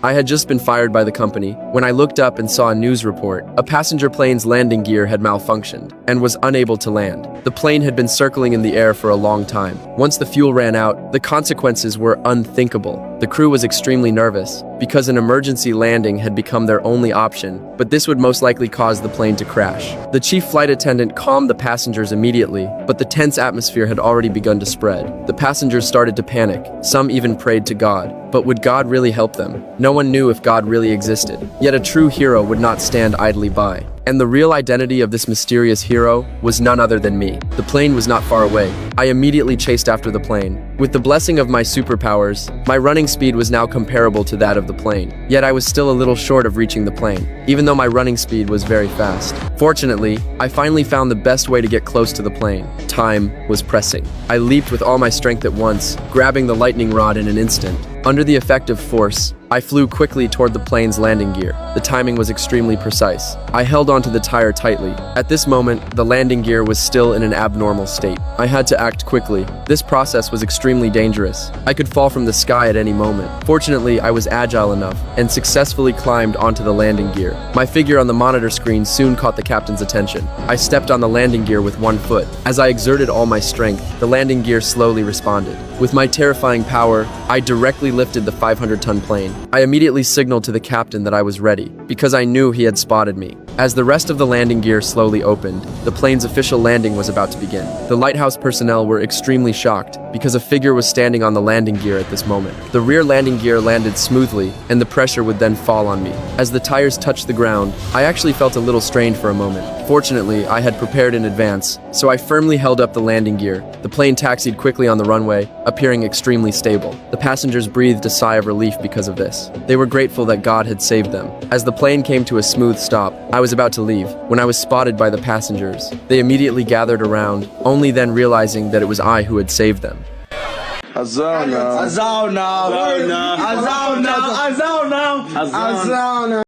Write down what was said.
I had just been fired by the company when I looked up and saw a news report. A passenger plane's landing gear had malfunctioned and was unable to land. The plane had been circling in the air for a long time. Once the fuel ran out, the consequences were unthinkable. The crew was extremely nervous because an emergency landing had become their only option, but this would most likely cause the plane to crash. The chief flight attendant calmed the passengers immediately, but the tense atmosphere had already begun to spread. The passengers started to panic. Some even prayed to God. But would God really help them? No one knew if God really existed. Yet a true hero would not stand idly by. And the real identity of this mysterious hero was none other than me. The plane was not far away. I immediately chased after the plane. With the blessing of my superpowers, my running speed was now comparable to that of the plane. Yet I was still a little short of reaching the plane, even though my running speed was very fast. Fortunately, I finally found the best way to get close to the plane. Time was pressing. I leaped with all my strength at once, grabbing the lightning rod in an instant. Under the effect of force, I flew quickly toward the plane's landing gear. The timing was extremely precise. I held onto the tire tightly. At this moment, the landing gear was still in an abnormal state. I had to act quickly. This process was extremely dangerous. I could fall from the sky at any moment. Fortunately, I was agile enough and successfully climbed onto the landing gear. My figure on the monitor screen soon caught the captain's attention. I stepped on the landing gear with one foot. As I exerted all my strength, the landing gear slowly responded. With my terrifying power, I directly lifted the 500-ton plane. I immediately signaled to the captain that I was ready, because I knew he had spotted me. As the rest of the landing gear slowly opened, the plane's official landing was about to begin. The lighthouse personnel were extremely shocked, because a figure was standing on the landing gear at this moment. The rear landing gear landed smoothly, and the pressure would then fall on me. As the tires touched the ground, I actually felt a little strained for a moment. Fortunately, I had prepared in advance, so I firmly held up the landing gear. The plane taxied quickly on the runway, appearing extremely stable. The passengers breathed a sigh of relief because of this. They were grateful that God had saved them. As the plane came to a smooth stop, I was about to leave when I was spotted by the passengers. They immediately gathered around, only then realizing that it was I who had saved them. Azona.